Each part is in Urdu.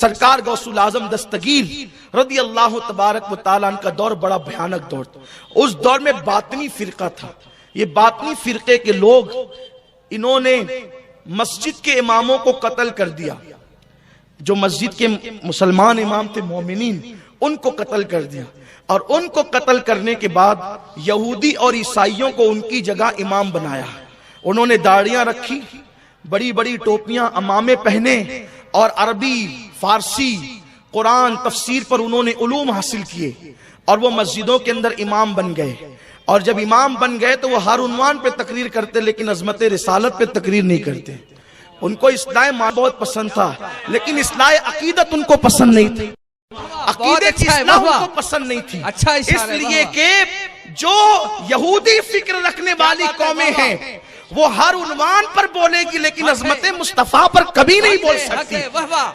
سرکار غوث العظم دستگیر رضی اللہ تبارک و تعالیٰ عنہ کا دور بڑا بھیانک دور تھا. اس دور میں باطنی فرقہ تھا. یہ باطنی فرقے کے لوگ انہوں نے مسجد کے اماموں کو قتل کر دیا. جو مسجد کے مسلمان امام تھے مومنین, ان کو قتل کر دیا. اور ان کو قتل کرنے کے بعد یہودی اور عیسائیوں کو ان کی جگہ امام بنایا. انہوں نے داڑیاں رکھی, بڑی بڑی ٹوپیاں امامے پہنے, اور عربی فارسی قرآن تفسیر پر انہوں نے علوم حاصل کیے, اور وہ مسجدوں کے اندر امام بن گئے. اور جب امام بن گئے تو وہ ہر عنوان پہ تقریر کرتے, لیکن عظمت رسالت پہ تقریر نہیں کرتے. ان کو اصلاح مال بہت پسند تھا, لیکن اصلاح عقیدت ان کو پسند نہیں تھی. عقیدت کی اصلاح ان کو پسند نہیں تھی. اس لیے کہ جو یہودی فکر رکھنے والی قومیں ہیں وہ ہر عنوان پر بولے گی, لیکن عظمت مصطفیٰ پر کبھی نہیں بول سکتی.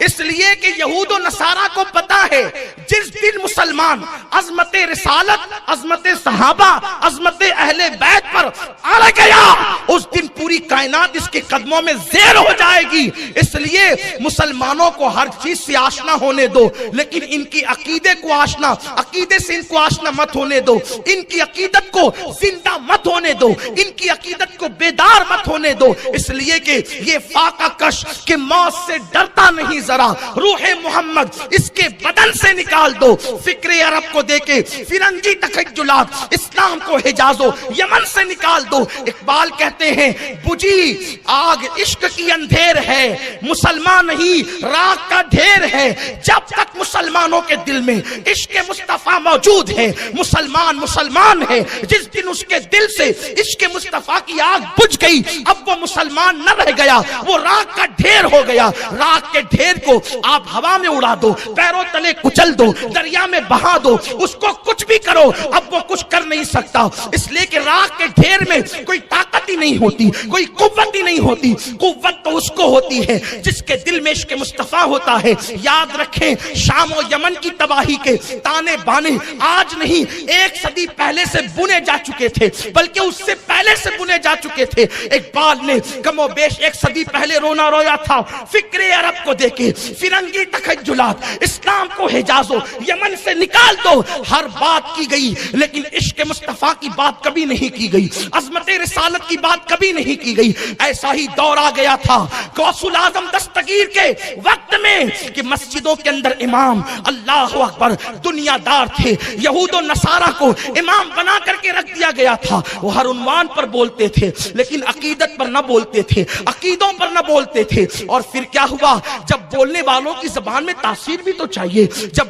اس لیے کہ یہود و نصارہ کو پتا ہے جس دن مسلمان عظمت رسالت, عظمت صحابہ, عظمت اہل بیت پر اڑ گیا, اس دن پوری کائنات اس کے قدموں میں زیر ہو جائے گی. اس لیے مسلمانوں کو ہر چیز سے آشنا ہونے دو, لیکن ان کی عقیدے کو آشنا, عقیدے سے ان کو آشنا مت ہونے دو. ان کی عقیدت کو زندہ مت ہونے دو, ان کی عقیدت کو بیدار مت ہونے دو. اس لیے کہ یہ فاقہ کش کہ موت سے ڈرتا نہیں ذرا, روح محمد اس کے بدن سے نکال دو. فکر عرب کو دے کے فرنگی تخیلات, اسلام کو حجاز و یمن سے نکال دو. اقبال کہتے ہیں بجھی آگ عشق کی اندھیر ہے, مسلمان نہیں راک کا ڈھیر ہے. جب تک مسلمانوں کے دل میں عشق مصطفیٰ موجود ہے, مسلمان مسلمان ہے. جس دن اس کے دل سے عشق مصطفیٰ کی آگ بجھ گئی, اب وہ مسلمان نہ رہ گیا, وہ راک کا ڈھیر ہو گیا. راک کے ڈھیر کو آپ ہوا میں اڑا دو, پیروں تلے کچل دو, دریا میں بہا دو, اس کو کچھ بھی کرو, اب وہ کچھ کر نہیں سکتا. اس لیے کہ راک کے ڈھیر میں کوئی طاقت ہی نہیں ہوتی, کوئی قوت ہی نہیں ہوتی. قوت تو اس کو ہوتی ہے جس کے دل میں عشق مصطفیٰ ہوتا ہے. یاد رکھیں شام و یمن کی تباہی کے تانے بانے آج نہیں, ایک صدی پہلے سے بنے جا چکے تھے, بلکہ اس سے پہلے سے بنے جا چکے تھے. اقبال نے کم و بیش ایک صدی پہلے رونا رویا تھا فکر عرب کو دیکھے, فرنگی تخیلات, اسلام کو حجاز و یمن سے نکال دو. ہر بات کی گئی لیکن عشق مصطفیٰ کی بات کبھی نہیں کی گئی, عظمت رسالت کی بات کبھی نہیں کی گئی. ایسا ہی دور آ گیا تھا غوث العظم دستگیر کے وقت میں کہ مسجدوں کے اندر امام اللہ اکبر دنیا دار تھے. یہود و نصارہ کو امام بنا کر کے رکھ دیا گیا تھا. وہ ہر عنوان پر بولتے تھے, لیکن عقیدت پر نہ بولتے تھے, عقیدوں پر نہ بولتے تھے. اور پھر کیا ہوا, جب بولنے والوں کی زبان میں تاثیر بھی تو چاہیے. جب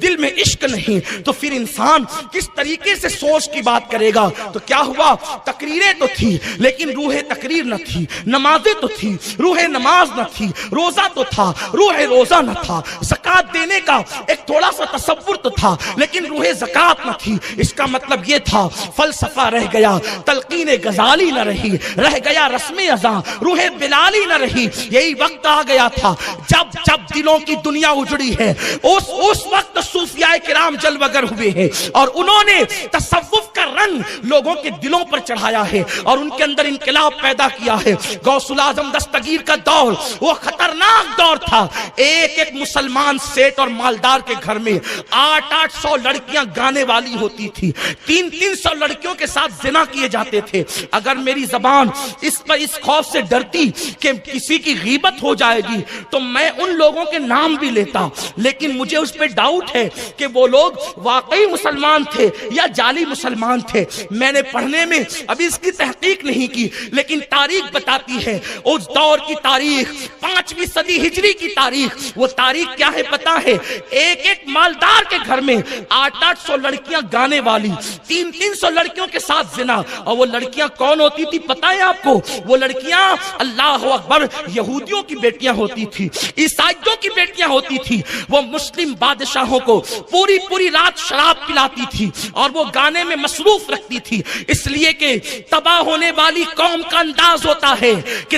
دل میں عشق نہیں تو پھر انسان کس طریقے سے سوچ کی بات کرے گا. تو کیا ہوا, تقریریں تو تھی لیکن روح تقریر نہ تھی, نمازیں تو تھی روح نماز نہ تھی, روزہ تو تھا روح روزہ نہ تھا, زکات دینے کا ایک تھوڑا سا تصور تو تھا لیکن روح زکات نہ تھی. اس کا مطلب یہ تھا فلسفہ رہ گیا, تلقین غزالی نہ رہی, رہ گیا رسم ازاں, روح بلالی نہ رہی. یہی وقت آ گیا تھا جب دلوں کی دنیا اجڑی ہے. اس وقت صوفیاء کرام جلوگر ہوئے ہیں اور انہوں نے تصوف کا رنگ لوگوں کے دلوں پر چڑھایا ہے اور ان کے اندر انقلاب پیدا کیا ہے. غوث العظم دستگیر کا دور وہ خطرناک دور تھا. ایک مسلمان سیٹ اور مالدار کے گھر میں 800 لڑکیاں گانے والی ہوتی تھی, 300 لڑکیوں کے ساتھ زنا کیے جاتے تھے. اگر میری زبان اس خوف سے ڈرتی کہ کسی کی غیبت ہو جائے گی تو میں ان لوگوں کے نام بھی لیتا, لیکن مجھے اس پہ ڈاؤٹ ہے کہ وہ لوگ واقعی مسلمان تھے یا جعلی مسلمان تھے. میں نے پڑھنے میں ابھی اس کی تحقیق نہیں کی, لیکن تاریخ بتاتی ہے اس دور کی تاریخ 5ویں صدی ہجری کی تاریخ. وہ تاریخ کیا ہے پتا ہے, ایک مالدار کے گھر میں 800 لڑکیاں گانے والی, 300 لڑکیوں کے ساتھ زنا. اور وہ لڑکیاں کون ہوتی تھی پتا ہے آپ کو, وہ لڑکیاں اللہ اکبر یہودیوں کی بیٹیاں ہوتی تھی, عیسائیوں کی بیٹیاں ہوتی تھی. وہ مسلم بادشاہوں کو پوری رات شراب پلاتی تھی اور وہ گانے میں مصروف رکھتی تھی. اس لیے کہ تباہ ہونے والی قوم کا انداز ہوتا ہے کہ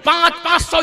500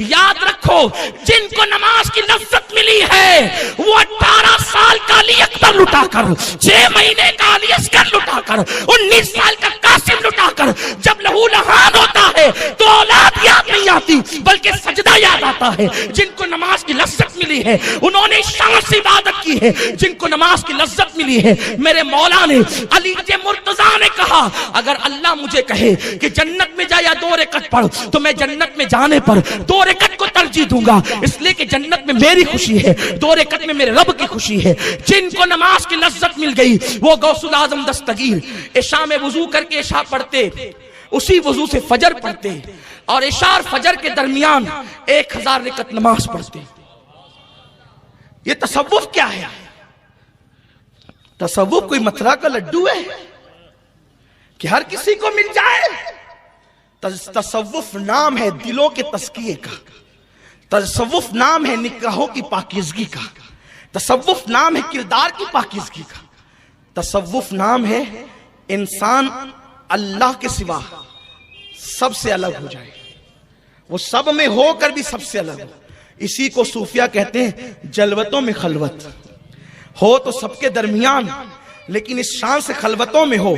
یاد رکھو جن کو نماز کی لذت ملی ہے وہ 18 سال کا علی اکبر لٹا کر, 6 مہینے کا علی اصغر لٹا کر, 19 سال کا قاسم لٹا کر, جب لہو لہان ہوتا ہے تو اولاد یاد نہیں آتی بلکہ سجدہ یاد آتا ہے. جن کو نماز کی لذت ملی ہے انہوں نے شان سے عبادت کی ہے. جن کو نماز کی لذت ملی ہے, میرے مولا نے علی مرتضیٰ نے کہا اگر اللہ مجھے کہے کہ جنت میں جا یا 2 رکعت پڑھ تو میں جنت میں جانے پر 2 رکعت کو ترجیح دوں گا, اس لیے کہ جنت میں میری خوشی ہے, 2 رکعت میں میرے رب کی خوشی ہے. جن کو نماز کی لذت مل گئی وہ غوث الاعظم دستگیر عشاء میں وضو کر کے عشاء پڑھتے, اسی وضو سے فجر پڑھتے اور عشاء اور فجر کے درمیان 1000 رکعت نماز پڑھتے. یہ تصوف کیا ہے؟ تصوف کوئی متھرا کا لڈو ہے کہ ہر کسی کو مل جائے؟ تصوف نام ہے دلوں کے تزکیے کا, تصوف نام ہے نگاہوں کی پاکیزگی کا, تصوف نام ہے کردار کی پاکیزگی کا, تصوف نام ہے انسان اللہ کے سوا سب سے الگ ہو جائے, وہ سب میں ہو کر بھی سب سے الگ ہو. اسی کو صوفیہ کہتے ہیں جلوتوں میں خلوت ہو تو سب کے درمیان, لیکن اس شان سے خلوتوں میں ہو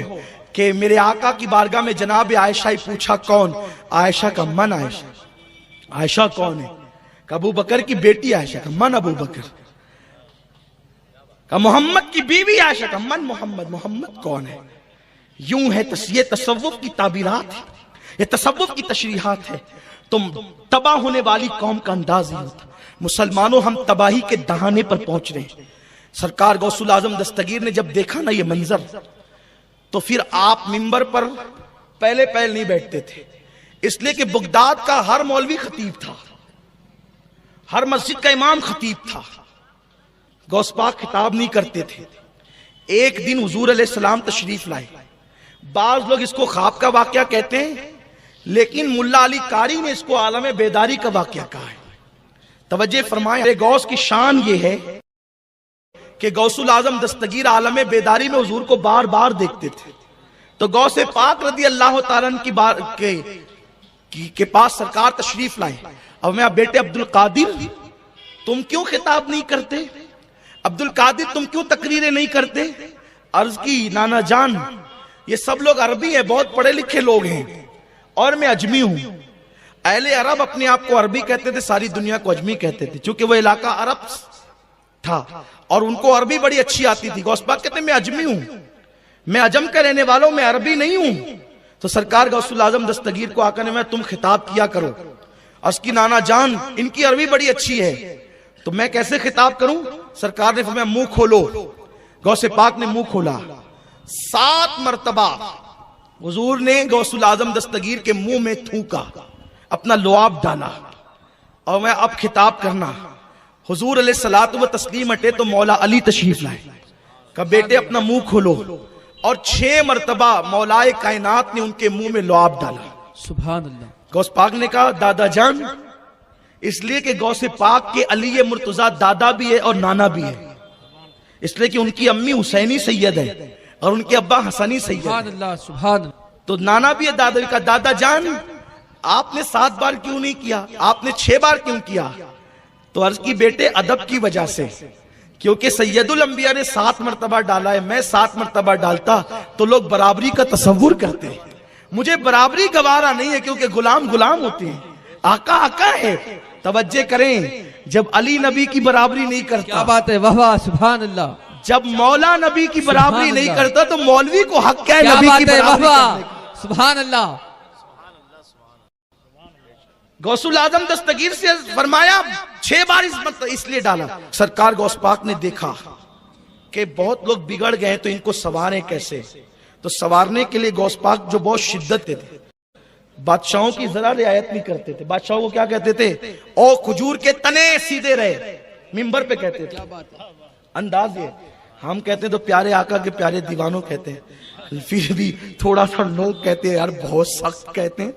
کہ میرے آقا کی بارگاہ میں جناب عائشہ ہی پوچھا کون؟ عائشہ کا من عائشہ. عائشہ کون ہے؟ کہ ابو بکر کی بیٹی عائشہ. کا من ابو بکر. کہ محمد کی بیوی عائشہ. کا من محمد. محمد کون ہے؟ یوں ہے یہ تصوف کی تعبیرات ہے, یہ تصوف کی تشریحات ہے. تم تباہ ہونے والی قوم کا انداز ہی ہوتا. مسلمانوں ہم تباہی کے دہانے پر پہنچ رہے ہیں. سرکار غوث الاعظم دستگیر نے جب دیکھا نا یہ منظر تو پھر آپ منبر پر پہلے نہیں بیٹھتے تھے, اس لیے کہ بغداد کا ہر مولوی خطیب تھا, ہر مسجد کا امام خطیب تھا. غوث پاک خطاب نہیں کرتے تھے. ایک دن حضور علیہ السلام تشریف لائے. بعض لوگ اس کو خواب کا واقعہ کہتے ہیں, لیکن ملا علی قاری نے اس کو عالم بیداری کا واقعہ کہا ہے. توجہ فرمائیں, غوث کی شان یہ ہے کہ غوث الاعظم دستگیر عالم بیداری میں حضور کو بار بار دیکھتے تھے. تو غوث پاک رضی اللہ تعالیٰ کے پاس سرکار تشریف لائے. اب میں بیٹے عبد القادر تم کیوں خطاب نہیں کرتے؟ عبد القادر تم کیوں تقریریں نہیں کرتے؟ عرض کی نانا جان یہ سب لوگ عربی ہیں, بہت پڑھے لکھے لوگ ہیں, اور میں اجمی ہوں. اہل عرب اپنے آپ کو عربی کہتے تھے, ساری دنیا کو اجمی کہتے تھے, چونکہ وہ علاقہ عرب تھا اور ان کو عربی بڑی اچھی آتی تھی. غوث پاک کہتے ہیں میں اجمی ہوں, میں عجم کا رہنے والا ہوں, میں عربی نہیں ہوں. تو سرکار غوث الاعظم دستگیر کو آقا نے میں تم خطاب کیا کرو. اس کی نانا جان ان کی عربی بڑی اچھی ہے تو میں کیسے خطاب کروں؟ سرکار نے فرمایا منہ کھولو. غوث پاک نے منہ کھولا. 7 مرتبہ حضور نے غوث الاعظم دستگیر کے منہ میں تھوکا, اپنا لعاب ڈالا, اور میں اب خطاب کرنا. حضور علیہ الصلوۃ و تسلیم ہٹے تو مولا علی تشریف لائے. کہا بیٹے اپنا منہ کھولو, اور 6 مرتبہ مولائے کائنات نے ان کے منہ میں لعاب ڈالا. سبحان اللہ. غوث پاک نے کہا دادا جان, اس لیے کہ غوث پاک کے علی مرتضیٰ دادا بھی ہے اور نانا بھی ہے, اس لیے کہ ان کی امی حسینی سید ہے اور ان کے ابا حسنی سید ہے. سبحان اللہ. سبحان اللہ. تو نانا بھی ہے, دادا بھی. کہا دادا جان آپ نے 7 بار کیوں نہیں کیا, آپ نے 6 بار کیوں کیا؟ تو عرض کی بیٹے ادب کی وجہ سے, کیونکہ سید الانبیاء نے 7 مرتبہ ڈالا ہے, میں 7 مرتبہ ڈالتا تو لوگ برابری کا تصور کرتے ہیں. مجھے برابری گوارا نہیں ہے, کیونکہ غلام غلام ہوتے ہیں, آقا آقا ہے. توجہ کریں, جب علی نبی کی برابری نہیں کرتا, کیا بات ہے, واہ واہ, سبحان اللہ. جب مولا نبی کی برابری نہیں کرتا تو مولوی کو حق کیا ہے کیا نبی کی بات ہے, واہ برابری واہ, کرنے کا؟ سبحان اللہ. غوث الاعظم دستگیر سے فرمایا 6 بار اس لیے ڈالا. سرکار غوث پاک نے دیکھا کہ بہت لوگ بگڑ گئے تو ان کو سواریں کیسے. تو سوارنے کے لیے غوث پاک جو بہت شدت تھے, بادشاہوں کی ذرا رعایت نہیں کرتے تھے. بادشاہوں کو کیا کہتے تھے؟ او کھجور کے تنے سیدھے رہے, ممبر پہ کہتے تھے. انداز یہ, ہم کہتے تو پیارے آقا کے پیارے دیوانوں کہتے ہیں, پھر بھی تھوڑا سا لوگ کہتے ہیں یار بہت سخت کہتے ہیں.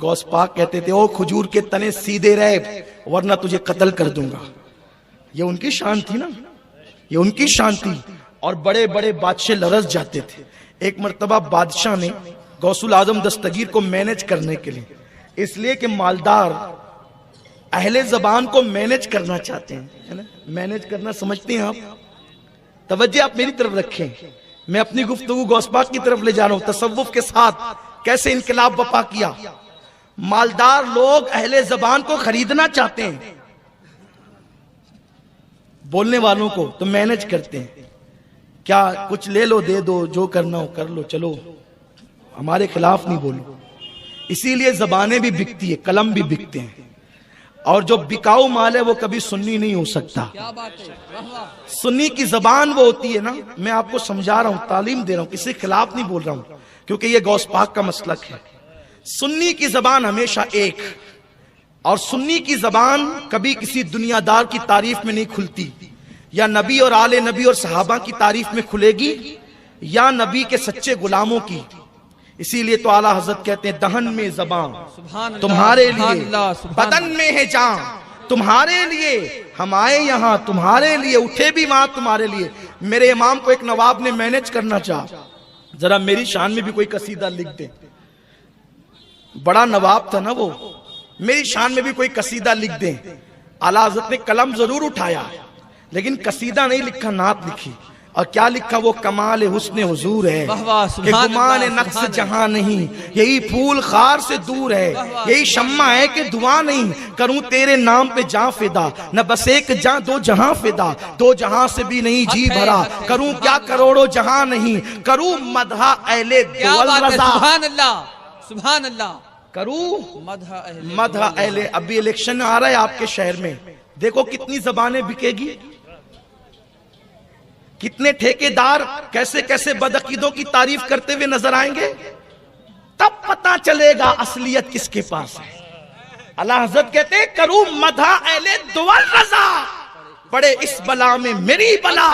غوث پاک کہتے تھے او کھجور کے تنے سیدھے رہے ورنہ تجھے قتل کر دوں گا. یہ ان کی شان تھی نا, یہ ان کی شان تھی. اور بڑے بڑے بادشاہ لرز جاتے تھے. ایک مرتبہ بادشاہ نے غوث الاعظم دستگیر کو مینج کرنے کے لیے اس لیے کہ مالدار اہل زبان کو مینج کرنا چاہتے ہیں، ہے نا؟ مینج کرنا سمجھتے ہیں آپ؟ توجہ آپ میری طرف رکھیں، میں اپنی گفتگو غوث پاک کی طرف لے جا رہا ہوں، تصوف کے ساتھ کیسے انقلاب برپا کیا۔ مالدار لوگ اہل زبان کو خریدنا چاہتے ہیں، بولنے والوں کو تو مینج کرتے ہیں، کیا کچھ لے لو دے دو، جو کرنا ہو کر لو، چلو ہمارے خلاف نہیں بولو۔ اسی لیے زبانیں بھی بکتی ہے، قلم بھی بکتے ہیں، اور جو بکاؤ مال ہے وہ کبھی سنی نہیں ہو سکتا۔ کیا بات ہے، واہ واہ۔ سنی کی زبان وہ ہوتی ہے نا، میں آپ کو سمجھا رہا ہوں، تعلیم دے رہا ہوں، کسی خلاف نہیں بول رہا ہوں، کیونکہ یہ غوث پاک کا مسلک ہے۔ سنی کی زبان ہمیشہ ایک، اور سنی کی زبان کبھی کسی دنیا دار کی تعریف میں نہیں کھلتی، یا نبی اور آل نبی اور صحابہ کی تعریف میں کھلے گی، یا نبی کے سچے غلاموں کی۔ اسی لیے تو اعلیٰ حضرت کہتے ہیں دہن میں زبان سبحان اللہ، تمہارے سبحان لیے، اللہ، سبحان بدن میں ہے جان تمہارے لیے، ہم آئے یہاں تمہارے لیے، اٹھے بھی وہاں تمہارے لیے۔ میرے امام کو ایک نواب نے مینج کرنا چاہا، ذرا میری شان میں بھی کوئی قصیدہ لکھ دے، بڑا نواب تھا نا وہ، میری شان میں بھی کوئی قصیدہ لکھ دیں۔ اعلیٰ حضرت نے قلم ضرور اٹھایا لیکن قصیدہ نہیں لکھا، نعت لکھی، اور کیا لکھا؟ وہ کمال حسن حضور ہے واہ واہ، کہ سبحان گمان اللہ، نقص سبحان جہاں نہیں، یہی پھول خار سے دور ہے، یہی شمع ہے کہ دعا نہیں، کروں تیرے نام پہ جاں فدا، نہ بس ایک جاں دو جہاں فدا، دو جہاں سے بھی نہیں جی بھرا، کروں کیا کروڑوں جہاں نہیں، کروں مدح اہل کیا دول بات ہے، رضا، سبحان اللہ، سبحان اللہ۔ کروں مدح اہل مدح اہل۔ ابھی الیکشن آ رہا ہے آپ کے شہر میں، دیکھو کتنی زبانیں بکے گی، کتنے ٹھیکیدار کیسے کیسے بدعقیدوں کی تعریف کرتے ہوئے نظر آئیں گے، تب پتا چلے گا اصلیت کس کے پاس ہے۔ اعلیٰ حضرت کہتے ہیں کروں مدح اہل دول رضا، پڑے اس بلا میں میری بلا،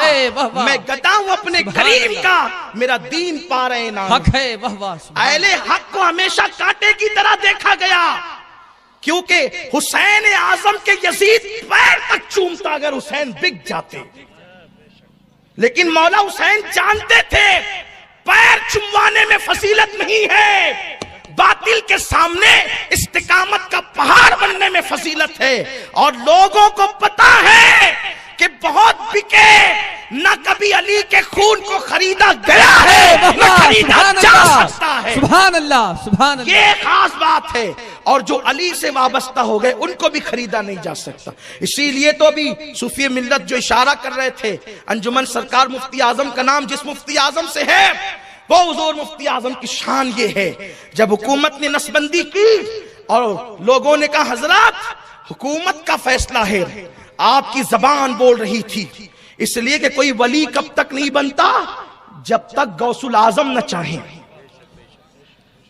میں گدا ہوں اپنے کریم کا، میرا دین پا رہے نام، حق ہے، واہ واہ، سبحان اہل حق کو ہمیشہ کانٹے کی طرح دیکھا گیا، کیونکہ حسین اعظم کے یزید پیر تک چومتا اگر حسین بک جاتے، لیکن مولا حسین جانتے تھے پیر چموانے میں فضیلت نہیں ہے، باطل کے سامنے استقامت کا پہاڑ بننے میں فضیلت ہے، اور لوگوں کو پتا ہے کہ بہت بکے، نہ کبھی علی کے خون کو خریدا گیا ہے، نہ خریدا جا سکتا ہے۔ سبحان اللہ، سبحان اللہ۔ یہ خاص بات ہے، اور جو علی سے وابستہ ہو گئے ان کو بھی خریدا نہیں جا سکتا۔ اسی لیے تو ابھی صوفی ملت جو اشارہ کر رہے تھے، انجمن سرکار مفتی اعظم کا نام جس مفتی اعظم سے ہے، وہ حضور مفتی اعظم کی شان یہ ہے، جب حکومت نے نسبندی کی اور لوگوں نے کہا حضرات حکومت کا فیصلہ ہے، آپ کی زبان بول رہی تھی، اس لیے کہ کوئی ولی کب تک نہیں بنتا جب تک غوث الاعظم نہ چاہیں۔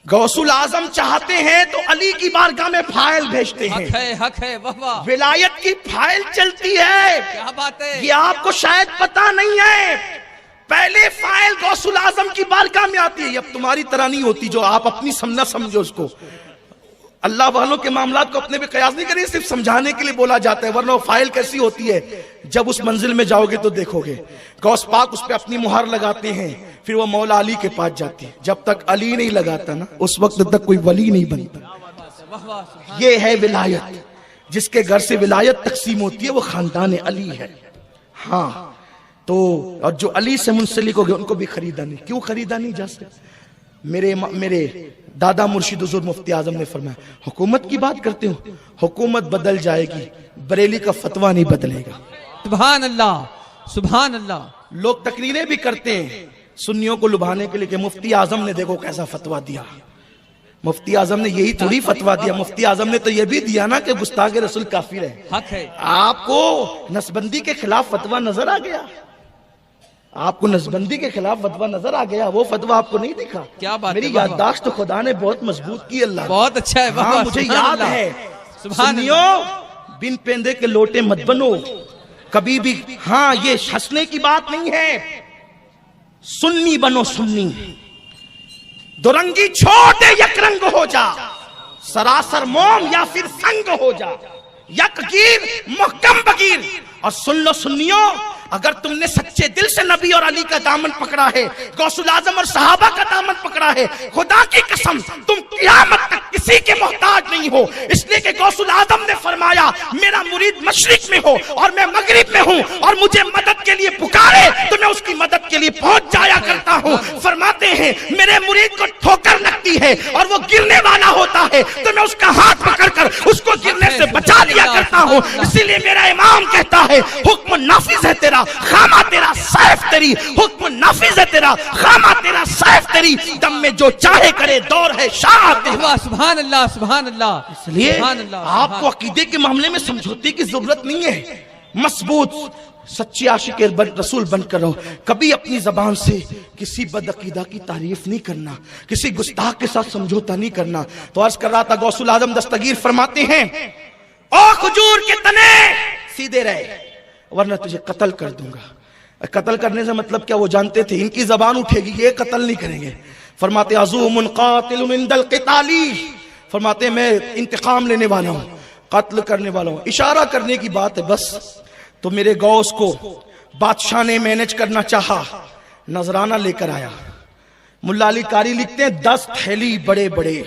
غوث الاعظم چاہتے ہیں تو علی کی بارگاہ میں فائل بھیجتے ہیں، حق ہے، حق ہے، واہ واہ، ولایت کی فائل چلتی ہے۔ کیا بات ہے، یہ آپ کو شاید پتا نہیں ہے، پہلے فائل غوث الاعظم کی بارگاہ میں آتی ہے، یہ اب تمہاری طرح نہیں ہوتی جو آپ اپنی نہ سمجھو اس کو۔ اللہ والوں کے معاملات کو اپنے پہ قیاس نہیں کریں، صرف سمجھانے کے لیے بولا جاتا ہے، ورنہ وہ فائل کیسی ہوتی ہے جب اس منزل میں جاؤ گے تو دیکھو گے۔ غوث پاک اس پہ اپنی مہر لگاتے ہیں، پھر وہ مولا علی کے پاس جاتی ہے، جب تک علی نہیں لگاتا نا اس وقت تک کوئی ولی نہیں بنتا۔ واہ واہ، سبحان یہ ہے ولایت، جس کے گھر سے ولایت تقسیم ہوتی ہے وہ خاندان علی ہے۔ ہاں تو اور جو علی سے منسلک ہو گئے ان کو بھی خریدا نہیں۔ کیوں خریدا نہیں جا سکتا؟ میرے دادا مرشد حضور مفتی اعظم نے فرمایا حکومت کی بات کرتے ہو، حکومت بدل جائے گی، بریلی کا فتویٰ نہیں بدلے گا۔ سبحان اللہ، سبحان اللہ۔ لوگ تقریریں بھی کرتے ہیں سنیوں کو لبھانے کے لیے کہ مفتی اعظم نے دیکھو کیسا فتویٰ دیا۔ مفتی اعظم نے یہی تھوڑی فتویٰ دیا، مفتی اعظم نے تو یہ بھی دیا نا کہ گستاخ رسول کافر ہے۔ حق ہے، آپ کو نسبندی کے خلاف فتویٰ نظر آ گیا، آپ کو نسبندی کے خلاف فتویٰ نظر آ گیا، وہ فتویٰ آپ کو نہیں دکھا؟ کیا بات ہے، میری واہ واہ، یادداشت خدا نے بہت مضبوط کی اللہ نے۔ بہت اچھا ہے، واہ ہاں واہ، مجھے سبحان یاد اللہ، ہے۔ سبحان سنیو بن پیندے کے لوٹے مت بنو کبھی بھی، ہاں یہ ہنسنے کی بات نہیں ہے، سنی بنو سنی، دو رنگی چھوڑ دے یک رنگ ہو جا، سراسر موم یا پھر سنگ ہو جا، یک گیر محکم بگیر۔ اور سن لو سنیوں، اگر تم نے سچے دل سے نبی اور علی کا دامن پکڑا ہے، غوث العظم اور صحابہ کا دامن پکڑا ہے، خدا کی قسم تم قیامت تک کسی کے محتاج نہیں ہو، اس لیے کہ غوث العظم نے فرمایا میرا مرید مشرق میں ہو اور میں مغرب میں ہوں اور مجھے مدد کے لیے پکارے تو میں اس کی مدد کے لیے پہنچ جایا کرتا ہوں۔ فرماتے ہیں میرے مرید کو ٹھوکر لگتی ہے اور وہ گرنے والا ہوتا ہے تو میں اس کا ہاتھ پکڑ کر اس کو گرنے سے بچا لیا کرتا ہوں۔ اسی لیے میرا امام کہتا ہے حکم نافذ ہے تیرا، خامہ تیرا، سیف تیری، حکم نافذ ہے تیرا، خامہ تیرا، سیف تیری، دم میں جو چاہے کرے دور ہے شاہ تیرا۔ سبحان اللہ سبحان اللہ۔ اس لیے آپ کو عقیدے کے معاملے میں سمجھوتے کی ضرورت نہیں ہے، مضبوط سچے عاشق رسول بن کر رہو۔ کبھی اپنی زبان سے کسی بد عقیدہ کی تعریف نہیں کرنا، کسی گستاخ کے ساتھ سمجھوتا نہیں کرنا۔ تو عرض کر رہا تھا غوث العظم دستگیر فرماتے ہیں او کھجور کے تنے سیدھے رہے ورنہ تجھے قتل کر دوں گا۔ قتل کرنے سے مطلب کیا؟ وہ جانتے تھے ان کی زبان اٹھے گی، یہ قتل نہیں کریں گے۔ فرماتے عزوم قاتل عند القتال، فرماتے میں انتقام لینے والا ہوں، قتل کرنے والا ہوں۔ اشارہ کرنے کی بات ہے بس۔ تو میرے غوث کو بادشاہ نے مینج کرنا چاہا، نذرانہ لے کر آیا۔ ملا علی قاری لکھتے ہیں 10 تھیلی بڑے بڑے،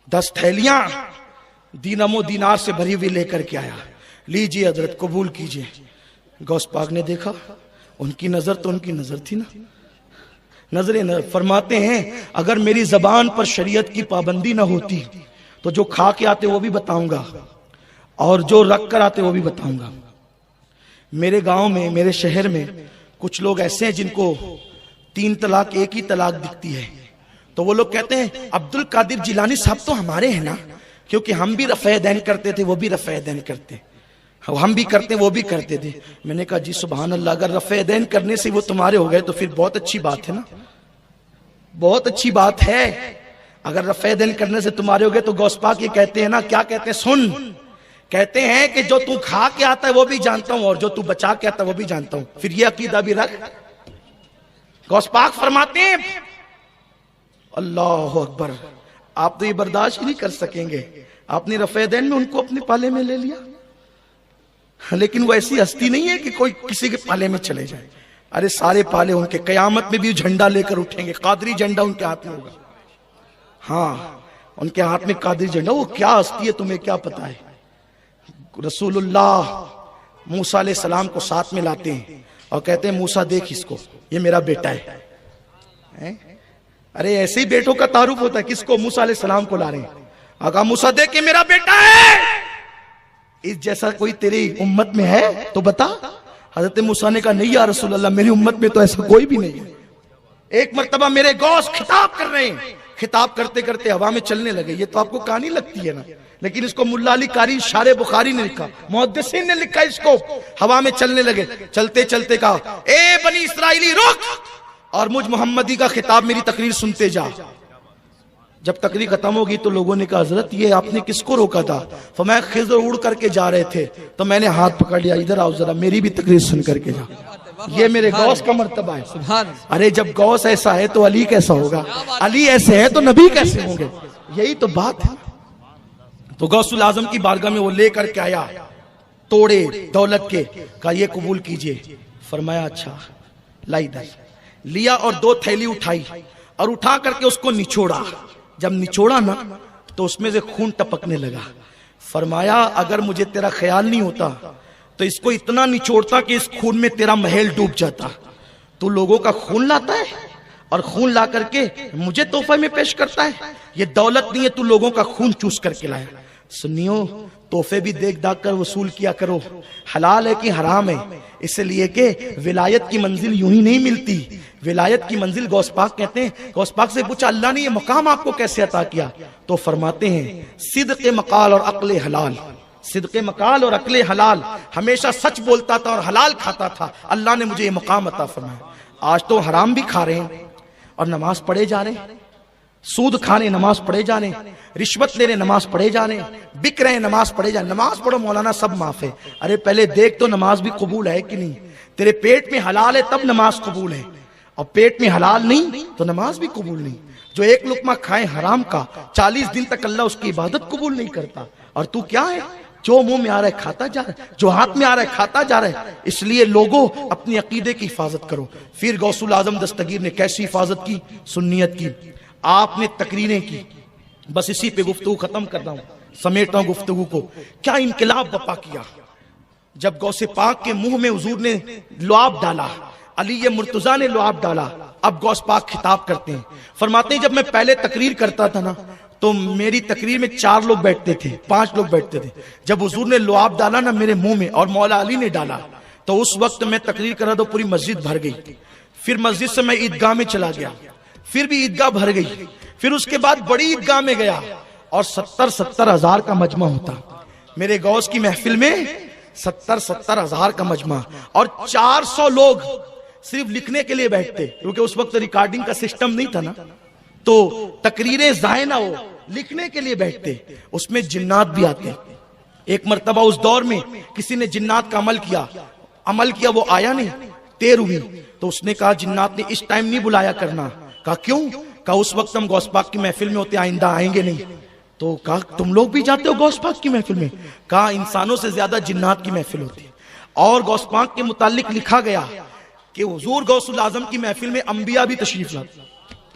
10 تھیلیاں دینم و دینار سے بھری ہوئی لے کر کے آیا۔ لیجئے حضرت قبول کیجئے۔ غوث پاک نے دیکھا، ان کی نظر تو ان کی نظر تھی نا، نظر فرماتے ہیں اگر میری زبان پر شریعت کی پابندی نہ ہوتی تو جو کھا کے آتے وہ بھی بتاؤں گا اور جو رکھ کر آتے وہ بھی بتاؤں گا۔ میرے گاؤں میں، میرے شہر میں کچھ لوگ ایسے ہیں جن کو 3 طلاق ایک ہی طلاق دکھتی ہے، تو وہ لوگ کہتے ہیں عبد القادر جیلانی صاحب تو ہمارے ہیں نا، کیونکہ ہم بھی رفع دین کرتے تھے وہ بھی رفع دین کرتے، ہم بھی کرتے وہ بھی کرتے تھے۔ میں نے کہا جی سبحان اللہ، اگر رفع دین کرنے سے وہ تمہارے ہو گئے تو پھر بہت اچھی بات ہے نا، بہت اچھی بات ہے۔ اگر رفع دین کرنے سے تمہارے ہو گئے تو غوث پاک یہ کہتے ہیں نا، کیا کہتے ہیں سن، کہتے ہیں کہ جو تو کھا کے آتا ہے وہ بھی جانتا ہوں اور جو تو بچا کے آتا ہے وہ بھی جانتا ہوں، پھر یہ عقیدہ بھی رکھ۔ غوث پاک فرماتے ہیں اللہ اکبر، آپ تو یہ برداشت ہی نہیں کر سکیں گے، آپ نے رفع دین میں ان کو اپنے پالے میں لے لیا، لیکن وہ ایسی ہستی نہیں ہے کہ کوئی کسی کے پالے میں چلے جائے۔ ارے سارے پالے ان کے، قیامت میں بھی جھنڈا لے کر اٹھیں گے، قادری جھنڈا ان کے ہاتھ میں ہوگا۔ ہاں ان کے ہاتھ میں قادری جھنڈا، وہ کیا ہستی ہے تمہیں کیا پتا ہے۔ رسول اللہ موسیٰ علیہ السلام کو ساتھ میں لاتے ہیں اور کہتے ہیں موسیٰ دیکھ اس کو، یہ میرا بیٹا ہے۔ ارے ایسے ہی بیٹوں کا تعارف ہوتا ہے، کس کو؟ موسیٰ علیہ السلام کو لا رہے ہیں۔ آقا موسیٰ دیکھ کے میرا بیٹا ہے، اس جیسا کوئی تیری امت میں ہے تو بتا۔ حضرت موسیٰ نے کہا نہیں یا رسول اللہ، میری امت میں تو ایسا کوئی بھی نہیں ہے۔ ایک مرتبہ میرے غوث خطاب کر رہے ہیں، خطاب کرتے کرتے ہوا میں چلنے لگے۔ یہ تو آپ کو کہانی لگتی ہے نا، لیکن اس کو ملا علی قاری شارح بخاری نے لکھا، محدثین نے لکھا، اس کو ہوا میں چلنے لگے۔ چلتے چلتے کہا اے بنی اسرائیلی رک اور مجھ محمدی کا خطاب میری تقریر سنتے جا۔ جب تقریر ختم ہوگی تو لوگوں نے کہا حضرت یہ آپ نے کس کو روکا تھا؟ فرمایا خضر اڑ کر کے جا رہے تھے تو میں نے ہاتھ پکڑ لیا، ادھر آؤ ذرا میری بھی تقریر سن کر کے جا۔ یہ میرے غوث کا مرتبہ ہے۔ ارے جب غوث ایسا ہے تو علی کیسا ہوگا، علی ایسے ہے تو نبی کیسے ہوں گے، یہی تو بات ہے۔ تو غوث العظم کی بارگاہ میں وہ لے کر کے آیا توڑے دولت کے، کہا یہ قبول کیجئے۔ فرمایا اچھا لائی در لیا اور 2 تھیلی اٹھائی اور اٹھا کر کے اس کو نچوڑا۔ جب نچوڑا نا تو اس میں سے خون ٹپکنے لگا۔ فرمایا اگر مجھے تیرا خیال نہیں ہوتا تو اس کو اتنا نچوڑتا کہ اس خون میں تیرا محل ڈوب جاتا۔ تو لوگوں کا خون لاتا ہے اور خون لا کر کے مجھے تحفے میں پیش کرتا ہے، یہ دولت نہیں ہے، تو لوگوں کا خون چوس کر کے لایا۔ سنیو تحفے بھی دیکھ داکھ کر وصول کیا کرو، حلال ہے کہ حرام ہے، اس لیے کہ ولایت کی منزل یوں ہی نہیں ملتی۔ ولایت کی منزل غوث پاک کہتے ہیں، غوث پاک سے پوچھا اللہ نے یہ مقام آپ کو کیسے عطا کیا؟ تو فرماتے ہیں صدق مقال اور عقل حلال، صدق مقال اور عقل حلال، ہمیشہ سچ بولتا تھا اور حلال کھاتا تھا، اللہ نے مجھے یہ مقام عطا فرمایا۔ آج تو حرام بھی کھا رہے ہیں اور نماز پڑھے جا رہے ہیں، سود کھانے نماز پڑھے جا رہے ہیں، رشوت لے رہے نماز پڑھے جا رہے ہیں، بک رہے ہیں نماز پڑھے جا رہے ہیں۔ نماز پڑھو مولانا سب معاف ہے، ارے پہلے دیکھ تو نماز بھی قبول ہے کہ نہیں؟ تیرے پیٹ میں حلال ہے تب نماز قبول ہے، اور پیٹ میں حلال نہیں تو نماز بھی قبول نہیں۔ جو ایک لقمہ کھائے حرام کا 40 دن تک اللہ اس کی عبادت قبول نہیں کرتا، اور تو کیا ہے جو منہ میں آ رہا ہے کھاتا جا رہا ہے، جو ہاتھ میں آ رہا ہے کھاتا جا رہا ہے. اس لیے لوگوں اپنی عقیدے کی حفاظت کرو. پھر غوث الاعظم دستگیر نے کیسی حفاظت کی؟ سنیت کی. آپ نے تقریریں کی. بس اسی پہ گفتگو ختم کر رہا ہوں، سمیٹ رہا ہوں گفتگو کو. کیا انقلاب برپا کیا جب غوث پاک کے منہ میں حضور نے لعاب ڈالا، علی مرتضیٰ نے لعاب ڈالا. اب غوث پاک خطاب کرتے ہیں، فرماتے ہیں جب میں پہلے تقریر کرتا تھا نا تو میری تقریر میں 4 لوگ بیٹھتے تھے، 5 لوگ بیٹھتے تھے. جب حضور نے لعاب ڈالا نا میرے منہ میں اور مولا علی نے ڈالا تو اس وقت میں تقریر کر رہا تو پوری مسجد بھر گئی. پھر مسجد سے میں عیدگاہ میں چلا گیا، پھر بھی عیدگاہ بھر گئی. پھر اس کے بعد بڑی عیدگاہ میں گیا اور 70 ہزار کا مجمع ہوتا. میرے غوث کی محفل میں 70 ہزار کا مجمع اور 400 لوگ صرف لکھنے کے لیے بیٹھتے، کیونکہ اس وقت ریکارڈنگ کا سسٹم نہیں تھا نا، تو تقریریں ضائع نہ ہو لکھنے کے لیے بیٹھتے. اس میں جنات بھی آتے. ایک مرتبہ اس دور میں کسی نے جنات کا عمل کیا، وہ آیا نہیں، دیر ہوئی تو اس نے کہا جنات نے اس ٹائم نہیں بلایا کرنا. کہا کیوں؟ کہا اس وقت ہم غوث پاک کی محفل میں ہوتے، آئندہ آئیں گے نہیں. تو کہا تم لوگ بھی جاتے ہو غوث پاک کی محفل میں؟ کہا انسانوں سے زیادہ جنات کی محفل ہوتی. اور غوث پاک کے متعلق لکھا گیا کہ حضور غوث الاعظم کی محفل میں انبیاء بھی تشریف لاتے،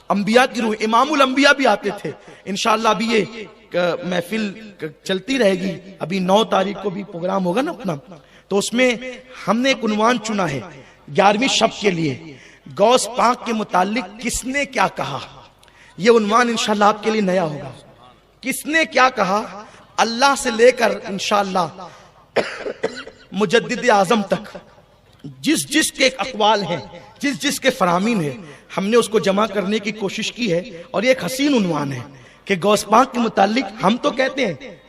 انبیاء کی روح، امام الانبیاء بھی آتے تھے. انشاءاللہ ابھی یہ محفل چلتی رہے گی. ابھی 9 تاریخ کو بھی پروگرام ہوگا نا اپنا، تو اس میں ہم نے ایک عنوان چنا ہے 11ویں شب کے لیے، غوث پاک کے متعلق کس نے کیا کہا. یہ عنوان انشاءاللہ آپ کے لیے نیا ہوگا. کس نے کیا کہا، اللہ سے لے کر انشاءاللہ مجدد اعظم تک جس کے اقوال ہیں، جس کے فرامین ہیں، ہم نے اس کو جمع کرنے کی کوشش کی ہے. اور یہ ایک حسین عنوان ہے کہ غوث پاک کے متعلق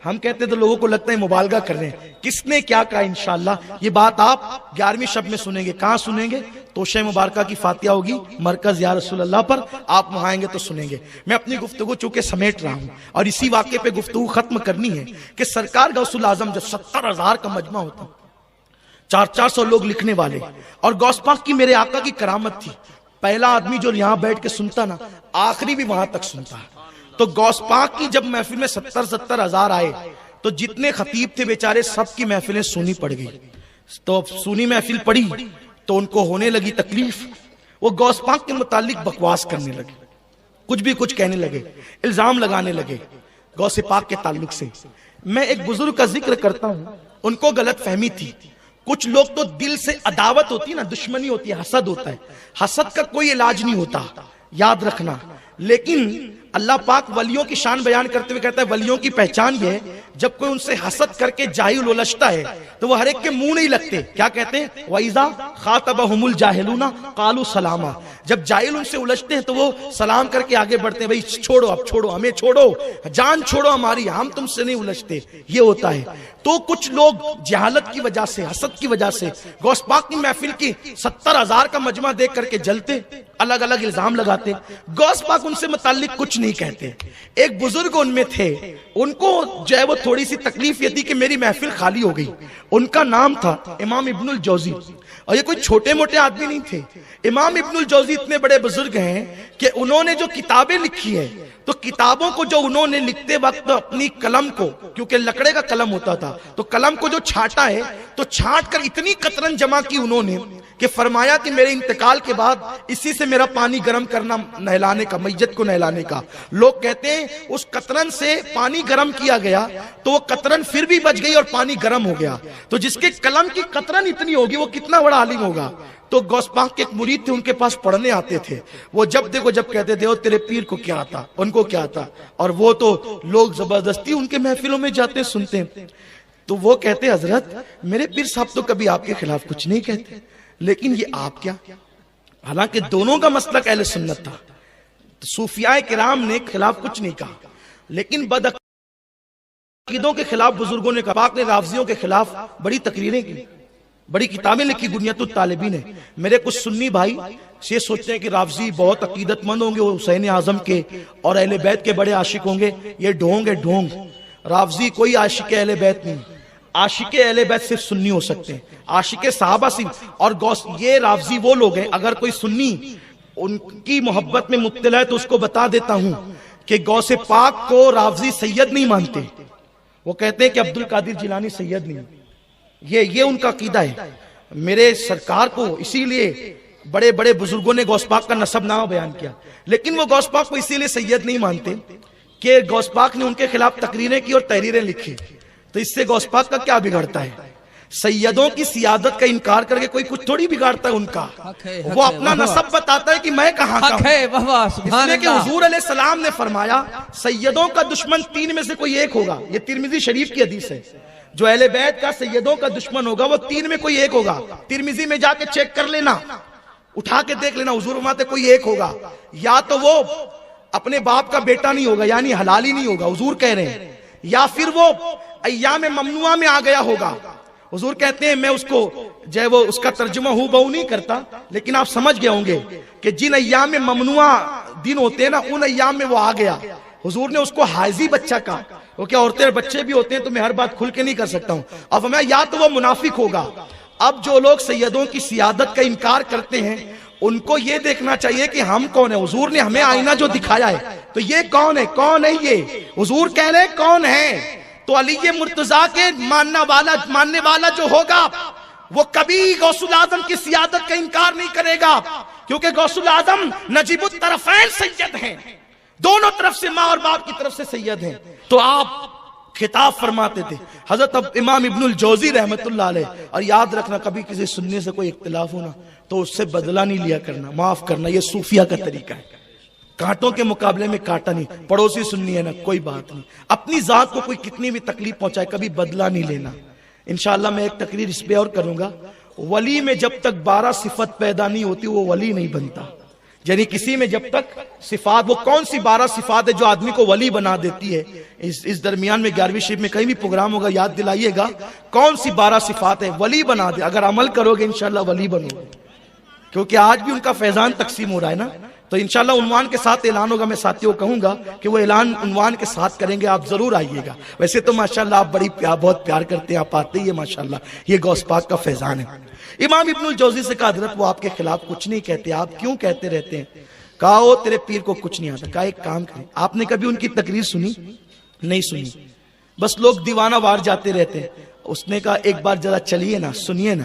ہم کہتے تو لوگوں کو لگتا ہے مبالغہ کر رہے ہیں. کس نے کیا کہا انشاءاللہ یہ بات آپ 11ویں شب میں سنیں گے. کہاں سنیں گے؟ توشہ مبارکہ کی فاتحہ ہوگی مرکز یا رسول اللہ پر، آپ وہاں آئیں گے تو سنیں گے. میں اپنی گفتگو چونکہ سمیٹ رہا ہوں اور اسی واقعے پہ گفتگو ختم کرنی ہے کہ سرکار غوث الاعظم جب 70 ہزار کا مجمع ہوتا، 400 لوگ لکھنے والے، اور غوث پاک کی میرے آقا کی کرامت تھی، پہلا آدمی جو یہاں بیٹھ کے سنتا نا آخری بھی وہاں تک سنتا. تو غوث پاک کی جب محفل میں 70 ہزار آئے تو جتنے خطیب تھے بیچارے سب کی محفلیں سونی پڑ گئی. تو سونی محفل پڑی تو ان کو ہونے لگی تکلیف. وہ غوث پاک کے متعلق بکواس کرنے لگے، کچھ کہنے لگے، الزام لگانے لگے غوث پاک کے تعلق سے. میں ایک بزرگ کا ذکر کرتا ہوں، ان کو غلط فہمی تھی. کچھ لوگ تو دل سے عداوت ہوتی ہے نا، دشمنی ہوتی ہے، حسد ہوتا ہے. حسد کا کوئی علاج نہیں ہوتا، یاد رکھنا. لیکن اللہ پاک ولیوں کی شان بیان کرتے ہوئے کہتا ہے ولیوں کی پہچان یہ ہے جب کوئی ان سے حسد کر کے جاہل الجھتا ہے تو وہ ہر ایک کے منہ نہیں لگتے. کیا کہتے ہیں؟ وَإِذَا خَاطَبَهُمُ الْجَاهِلُونَ قَالُوا سَلَامًا. جب جاہل ان سے الجھتے ہیں تو وہ سلام کر کے آگے بڑھتے ہیں، بھائی چھوڑو، اب چھوڑو، ہمیں چھوڑو، جان چھوڑو ہماری، ہم تم سے نہیں الجھتے. یہ ہوتا ہے. تو کچھ لوگ جہالت کی وجہ سے، حسد کی وجہ سے غوث پاک کی محفل کی 70 ہزار کا مجمع دیکھ کر کے جلتے، الگ الگ الزام لگاتے. غوث پاک ان سے متعلق کچھ نہیں کہتے. ایک بزرگ ان میں تھے، ان کو جو ہے وہ تھوڑی سی تکلیف یہ تھی کہ میری محفل خالی ہو گئی. ان کا نام تھا امام ابن الجوزی، اور یہ کوئی چھوٹے موٹے آدمی نہیں تھے. امام ابن الجوزی اتنے بڑے بزرگ ہیں کہ انہوں نے جو کتابیں لکھی ہے تو کتابوں کو جو انہوں نے لکھتے وقت اپنی قلم کو، کیونکہ لکڑے کا قلم ہوتا تھا، تو قلم کو جو چھانٹا ہے تو چھانٹ کر اتنی قطرن جمع کی انہوں نے کہ فرمایا کہ میرے انتقال کے بعد اسی سے میرا پانی گرم کرنا، نہلانے کا، میت کو نہلانے کا. لوگ کہتے ہیں اس قطرن سے پانی گرم کیا گیا تو وہ قطرن پھر بھی بچ گئی اور پانی گرم ہو گیا. تو جس کے قلم کی قطرن اتنی ہوگی وہ کتنا بڑا عالم ہوگا. تو غوث پاک کے ایک مرید تھے، ان کے پاس پڑھنے آتے تھے. وہ جب دیکھو جب کہتے تھے تیرے پیر کو کیا آتا، ان کو کیا آتا، اور وہ تو لوگ زبردستی ان کے محفلوں میں جاتے سنتے ہیں. تو وہ کہتے حضرت میرے پیر صاحب تو کبھی آپ کے خلاف کچھ نہیں کہتے، لیکن یہ آپ کیا. حالانکہ دونوں کا مسلک اہل سنت تھا. صوفیاء کرام نے خلاف کچھ نہیں کہا، لیکن بدعقیدوں کے خلاف بزرگوں نے کہا. پاک نے رافضیوں کے خلاف بڑی تقریریں کی، بڑی کتابیں لکھی، گنیت الطالبین ہے. میرے کچھ سنی بھائی یہ سوچتے ہیں کہ رافضی بہت عقیدت مند ہوں گے، وہ حسین اعظم کے اور اہل بیت کے بڑے عاشق ہوں گے. یہ ڈھونگ ہے، ڈھونگ. رافضی کوئی عاشق اہل بیت نہیں. عاشق اہل بیت صرف سنی ہو سکتے ہیں، عاشق صحابہ صرف. اور یہ رافضی وہ لوگ ہیں، اگر کوئی سنی ان کی محبت میں مبتلا ہے تو اس کو بتا دیتا ہوں کہ غوث پاک کو رافضی سید نہیں مانتے. وہ کہتے ہیں کہ عبد القادر جیلانی سید نہیں، یہ ان کا عقیدہ ہے۔ میرے سرکار کو اسی لیے بڑے بڑے بزرگوں نے غوث پاک کا نسب نامہ بیان کیا، لیکن وہ غوث پاک کو اسی لیے سید نہیں مانتے کہ غوث پاک نے ان کے خلاف تقریریں کی اور تحریریں لکھی، تو اس سے غوث پاک کا کیا بگڑتا ہے؟ سیدوں کی سیادت کا انکار کر کے کوئی کچھ تھوڑی بگاڑتا ہے ان کا، وہ اپنا نسب بتاتا ہے کہ میں کہاں کا ہوں۔ اس لیے کہ حضور علیہ السلام نے فرمایا سیدوں کا دشمن 3 میں سے کوئی ایک ہوگا، یہ ترمذی شریف کی حدیث ہے، جو اہل بیت کا سیدوں کا دشمن ہوگا وہ 3 میں کوئی ایک ہوگا۔ ترمذی میں جا کے چیک کر لینا، اٹھا کے دیکھ لینا، حضور فرماتے کوئی ایک ہوگا، یا تو وہ اپنے باپ کا بیٹا نہیں ہوگا یعنی حلالی نہیں ہوگا حضور کہہ رہے ہیں، یا پھر وہ ایام ممنوعہ میں آ گیا ہوگا۔ حضور کہتے ہیں میں اس کو وہ اس کا ترجمہ ہو بہو نہیں کرتا، لیکن آپ سمجھ گئے ہوں گے کہ جن ایام میں ممنوعہ دن ہوتے ہیں نا ان ایام میں وہ آ گیا۔ حضور نے اس کو حائزی بچہ کہا، وہ کیا عورتیں اور بچے بھی ہوتے ہیں تو میں ہر بات کھل کے نہیں کر سکتا ہوں، اب میں یا تو وہ منافق ہوگا۔ اب جو لوگ سیدوں کی سیادت کا انکار کرتے ہیں ان کو یہ دیکھنا چاہیے کہ ہم کون ہیں۔ حضور نے ہمیں آئینہ جو دکھایا ہے تو یہ کون ہے؟ کون ہے یہ؟ حضور کہہ رہے ہیں کون ہے؟ تو علی مرتضیٰ کے ماننے والا جو ہوگا وہ کبھی غوث الاعظم کی سیادت کا انکار نہیں کرے گا، کیونکہ غوث الاعظم نجیب الطرفین سید ہیں، دونوں طرف سے ماں اور باپ کی طرف سے سید ہیں۔ تو آپ خطاب فرماتے تھے حضرت امام ابن الجوزی رحمت اللہ علیہ، اور یاد رکھنا کبھی کسی سننے سے کوئی اختلاف ہونا تو اس سے بدلہ نہیں لیا کرنا، معاف کرنا، یہ صوفیہ کا طریقہ ہے۔ کانٹوں کے مقابلے میں کانٹا نہیں، پڑوسی سننی ہے نا کوئی بات نہیں، اپنی ذات کو کوئی کتنی بھی تکلیف پہنچائے کبھی بدلہ نہیں لینا۔ انشاءاللہ میں ایک تقریر اس پہ اور کروں گا، ولی میں جب تک 12 صفت پیدا نہیں ہوتی وہ ولی نہیں بنتا، یعنی کسی میں جب تک صفات، وہ کون سی 12 صفات ہے جو آدمی کو ولی بنا دیتی ہے؟ اس درمیان میں 11ویں شریف میں کہیں بھی پروگرام ہوگا یاد دلائیے گا کون سی 12 صفات ہے ولی بنا دے، اگر عمل کرو گے انشاءاللہ ولی بنو گے، کیونکہ آج بھی ان کا فیضان تقسیم ہو رہا ہے نا، تو انشاءاللہ عنوان کے ساتھ اعلان ہوگا، میں ساتھیوں کو کہوں گا کہ وہ اعلان عنوان کے ساتھ کریں گے، آپ ضرور آئیے گا۔ ویسے تو ماشاءاللہ آپ بہت پیار کرتے ہیں، آپ آتے ہی ہیں ماشاءاللہ، یہ غوث پاک کا فیضان ہے۔ امام ابن الجوزی سے کہا حضرت وہ آپ کے خلاف کچھ نہیں کہتے، آپ کیوں کہتے رہتے ہیں؟ کہا وہ تیرے پیر کو کچھ نہیں آتا۔ کہا ایک کام کریں، آپ نے کبھی ان کی تقریر سنی؟ نہیں سنی، بس لوگ دیوانہ وار جاتے رہتے ہیں۔ اس نے کہا ایک بار ذرا چلیے نا، سنیے نا۔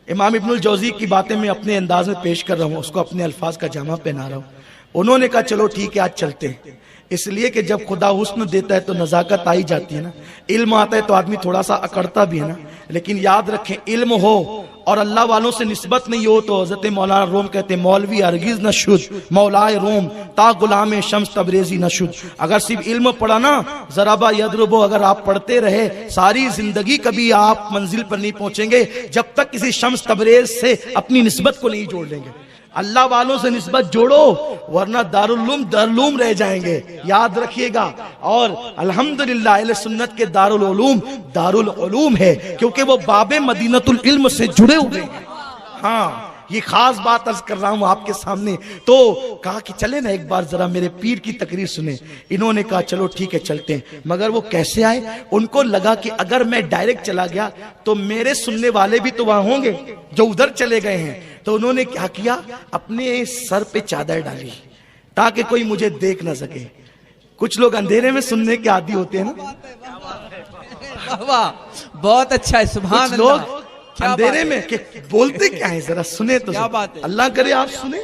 امام ابن الجوزی کی باتیں میں اپنے انداز میں پیش کر رہا ہوں، اس کو اپنے الفاظ کا جامع پہنا رہا ہوں۔ انہوں نے کہا چلو ٹھیک ہے آج چلتے ہیں، اس لیے کہ جب خدا حسن دیتا ہے تو نزاکت آئی جاتی ہے نا، علم آتا ہے تو آدمی تھوڑا سا اکڑتا بھی ہے نا، لیکن یاد رکھیں علم ہو اور اللہ والوں سے نسبت نہیں ہو تو حضرت مولانا روم کہتے ہیں مولوی ہرگز نہ شد مولائے روم تا غلام شمس تبریزی نہ شد۔ اگر صرف علم پڑھا نا ضربا یضربو، اگر آپ پڑھتے رہے ساری زندگی کبھی آپ منزل پر نہیں پہنچیں گے جب تک کسی شمس تبریز سے اپنی نسبت کو نہیں جوڑ لیں گے۔ اللہ والوں سے نسبت جوڑو ورنہ دارالعلوم رہ جائیں گے، یاد رکھیے گا۔ اور الحمدللہ اہل سنت کے دارالعلوم ہے کیونکہ وہ باب مدینۃ العلم سے جڑے ہوئے ہیں۔ ہاں یہ خاص بات عرض کر رہا ہوں آپ کے سامنے۔ تو کہا کہ چلے نا ایک بار ذرا میرے پیر کی تقریر سنیں۔ انہوں نے کہا چلو ٹھیک ہے چلتے ہیں، مگر وہ کیسے آئے؟ ان کو لگا کہ اگر میں ڈائریکٹ چلا گیا تو میرے سننے والے بھی تو وہاں ہوں گے جو ادھر چلے گئے ہیں، تو انہوں نے کیا کیا اپنے سر پہ چادر ڈالی تاکہ کوئی مجھے دیکھ نہ سکے۔ کچھ لوگ اندھیرے میں سننے کے عادی ہوتے ہیں نا، بہت اچھا ہے، سبحان کچھ لوگ اللہ، اندھیرے میں کہ بولتے کیا ہیں ذرا سنیں تو کیا بات ہے؟ اللہ کرے آپ سنیں،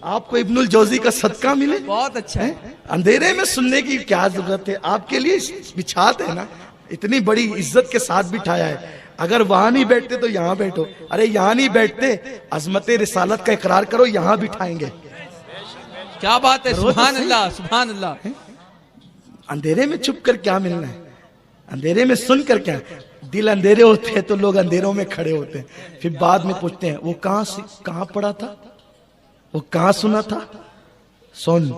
آپ کو ابن الجوزی کا صدقہ ملے۔ بہت اچھا ہے، اندھیرے میں سننے کی کیا ضرورت ہے؟ آپ کے لیے بچھات ہے نا، اتنی بڑی عزت کے ساتھ بٹھایا ہے، اگر وہاں نہیں بیٹھتے تو یہاں بیٹھو، ارے یہاں نہیں بیٹھتے عظمت رسالت کا اقرار کرو، یہاں بٹھائیں گے۔ کیا بات ہے، سبحان اللہ سبحان اللہ۔ اندھیرے میں چھپ کر کیا ملنا ہے؟ اندھیرے میں سن کر کیا؟ دل اندھیرے ہوتے ہیں تو لوگ اندھیروں میں کھڑے ہوتے ہیں، پھر بعد میں پوچھتے ہیں وہ کہاں پڑھا تھا، وہ کہاں سنا تھا؟ سن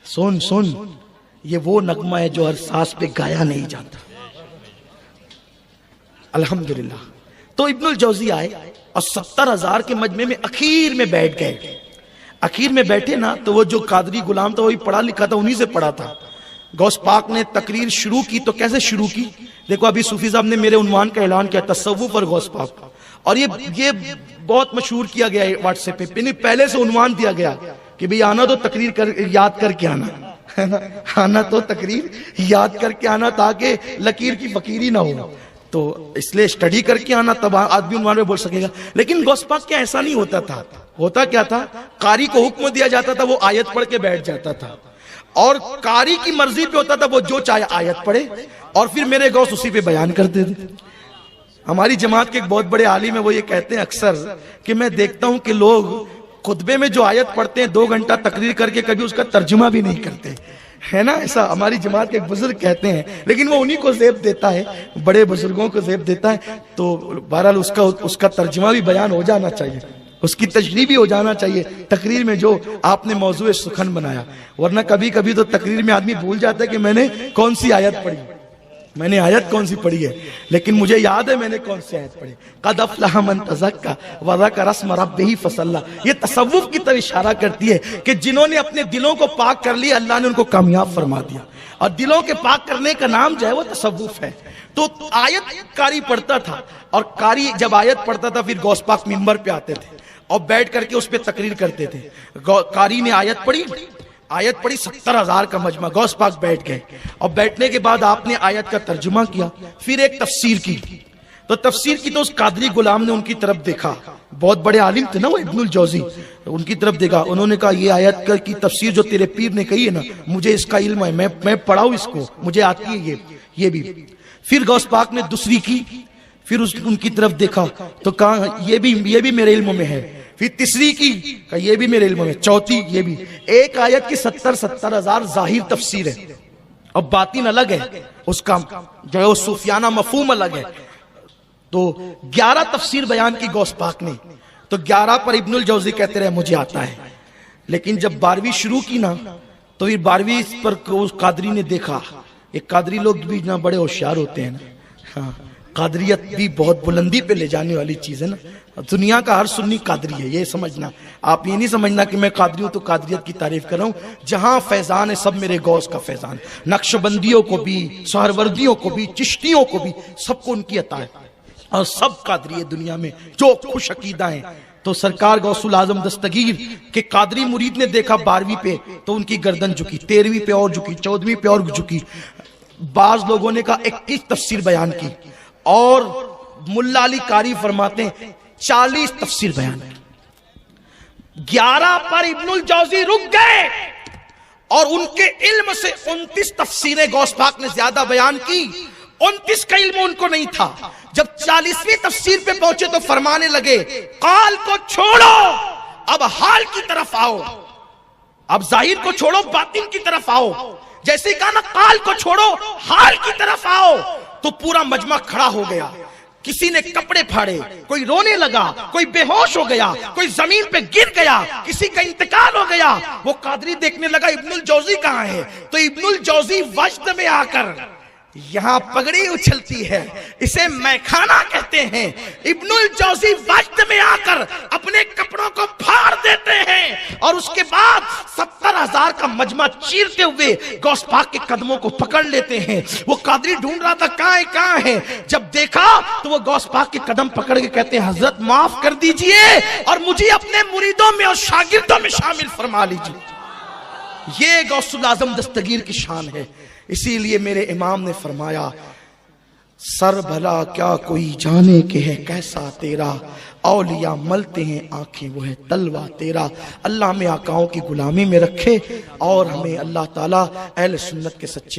سن سن، یہ وہ نغمہ ہے جو ہر سانس پہ گایا نہیں جاتا۔ الحمدللہ۔ تو ابن الجوزی آئے اور 70,000 کے مجمع میں اخیر میں بیٹھ گئے۔ اخیر میں بیٹھے نا تو وہ جو قادری غلام تھا وہی پڑھا لکھا تھا، انہی سے پڑھا تھا۔ غوث پاک نے تقریر شروع کی تو کیسے شروع کی؟ دیکھو ابھی صوفی صاحب نے میرے عنوان کا اعلان کیا تصوف اور غوث پاک، اور یہ بہت مشہور کیا گیا ہے واٹس ایپ پہ، پہلے سے عنوان دیا گیا کہ بھئی آنا تو تقریر یاد کر کے آنا۔ ہے نا, آنا تو تقریر یاد کر کے آنا تاکہ لکیر کی فقیری نہ ہو, تو اس لیے اسٹڈی کر کے آنا تب آدمی عنوان میں بول سکے گا. لیکن غوث پاک کیا ایسا نہیں ہوتا تھا. ہوتا کیا تھا, قاری کو حکم دیا جاتا تھا, وہ آیت پڑھ کے بیٹھ جاتا تھا, اور قاری کی مرضی پہ ہوتا تھا, وہ جو چاہے آیت پڑھے, اور پھر میرے غوث اسی پہ بیان کرتے تھے. ہماری جماعت کے ایک بہت بڑے عالم ہیں, وہ یہ کہتے ہیں اکثر کہ میں دیکھتا ہوں کہ لوگ خطبے میں جو آیت پڑھتے ہیں 2 گھنٹہ تقریر کر کے کبھی اس کا ترجمہ بھی نہیں کرتے, ہے نا. ایسا ہماری جماعت کے ایک بزرگ کہتے ہیں, لیکن وہ انہی کو زیب دیتا ہے, بڑے بزرگوں کو زیب دیتا ہے. تو بہرحال اس کا ترجمہ بھی بیان ہو جانا چاہیے, اس کی تشریح بھی ہو جانا چاہیے تقریر میں جو آپ نے موضوع سخن بنایا. ورنہ کبھی کبھی تو تقریر میں آدمی بھول جاتا ہے کہ میں نے کون سی آیت پڑھی, میں نے آیت کون سی پڑھی ہے, لیکن مجھے یاد ہے میں نے کون سی آیت پڑھی. قد افلح من تزکا وذکر اسم ربہ فصلی. یہ تصوف کی طرف اشارہ کرتی ہے کہ جنہوں نے اپنے دلوں کو پاک کر لیا اللہ نے ان کو کامیاب فرما دیا, اور دلوں کے پاک کرنے کا نام جو ہے وہ تصوف ہے. تو آیت قاری پڑھتا تھا, اور قاری جب آیت پڑھتا تھا پھر غوث پاک منبر پہ آتے تھے اور بیٹھ کر کے اس پہ تقریر کرتے تھے. قاری نے آیت پڑھی 70,000 کا مجمع, غوث پاک بیٹھ گئے, اور بیٹھنے کے بعد آپ نے آیت کا ترجمہ کیا, پھر ایک تفسیر کی. تو تفسیر کی تو اس قادری غلام نے ان کی طرف دیکھا, بہت بڑے عالم تھے نا وہ ابن الجوزی, ان کی طرف دیکھا. انہوں نے کہا یہ آیت کی تفسیر جو تیرے پیر نے کہی ہے نا, مجھے اس کا علم ہے, میں پڑھاؤں اس کو, مجھے آتی ہے یہ بھی. پھر غوث پاک نے دوسری کی, پھر ان کی طرف دیکھا تو کہا یہ بھی میرے علم میں ہے. پھر تیسری کی, کہا یہ بھی میرے علم میں. چوتھی یہ بھی. ایک آیت کی 70,000 ظاہر تفسیر ہے, اور باطن الگ ہے, اس کا جو ہے وہ صوفیانہ مفہوم الگ ہے. تو 11 تفسیر بیان کی غوث پاک نے, تو 11 پر ابن الجوزی کہتے رہے مجھے آتا ہے. لیکن جب 12ویں شروع کی نا, تو پھر 12ویں پر اس قادری نے دیکھا. ایک قادری لوگ بھی نا بڑے ہوشیار ہوتے ہیں نا, ہاں قادریت بھی بہت بلندی پہ لے جانے والی چیز ہے نا. دنیا کا ہر سنی قادری ہے, یہ سمجھنا. آپ یہ نہیں سمجھنا کہ میں قادری ہوں تو قادریت کی تعریف کر رہا ہوں. جہاں فیضان ہے سب میرے غوث کا فیضان. نقشبندیوں کو بھی, سہروردیوں کو بھی, چشتیوں کو بھی, سب کو ان کی عطا ہے, اور سب قادری ہے دنیا میں جو خوش عقیدہ ہیں. تو سرکار غوث العظم دستگیر کے قادری مرید نے دیکھا 12ویں پہ تو ان کی گردن جھکی, 13ویں پہ اور جھکی, 14ویں پہ اور جھکی. بعض لوگوں نے کہا 21 تفسیر بیان کی, اور ملا علی قاری فرماتے ہیں 40 تفسیر بیان کی. 11 پر ابن الجوزی رک گئے, اور ان کے علم سے 29 تفسیریں غوث پاک نے زیادہ بیان کی. 29 کا علم ان کو نہیں تھا. جب 40ویں تفسیر پہ پہنچے تو فرمانے لگے قال کو چھوڑو, اب حال کی طرف آؤ, اب ظاہر کو چھوڑو باطن کی طرف آؤ. جیسے کہا نا قال کو چھوڑو حال کی طرف آؤ, تو پورا مجمع کھڑا ہو گیا. کسی نے کپڑے پھاڑے, کوئی رونے لگا, کوئی بے ہوش ہو گیا, کوئی زمین پہ گر گیا, کسی کا انتقال ہو گیا. وہ قادری دیکھنے لگا ابن الجوزی کہاں ہے, تو ابن الجوزی وجد میں آ کر, یہاں پگڑی اچھلتی ہے اسے میخانہ کہتے ہیں, ابن الجوزی وجد میں آ کر اپنے کپڑوں کو پھاڑ دیتے ہیں, اور اس کے بعد 70,000 کا مجمع چیرتے ہوئے غوث پاک کے قدموں کو پکڑ لیتے ہیں. وہ قادری ڈھونڈ رہا تھا کہاں ہے, جب دیکھا تو وہ غوث پاک کے قدم پکڑ کے کہتے ہیں حضرت معاف کر دیجئے, اور مجھے اپنے مریدوں میں اور شاگردوں میں شامل فرما لیجئے. یہ غوث العظم دستگیر کی شان ہے. اسی لیے میرے امام نے فرمایا سر بھلا کیا کوئی جانے کہ ہے کیسا تیرا, اولیاء ملتے ہیں آنکھیں وہ ہے تلوا تیرا. اللہ میں آقاؤں کی غلامی میں رکھے, اور ہمیں اللہ تعالیٰ اہل سنت کے سچے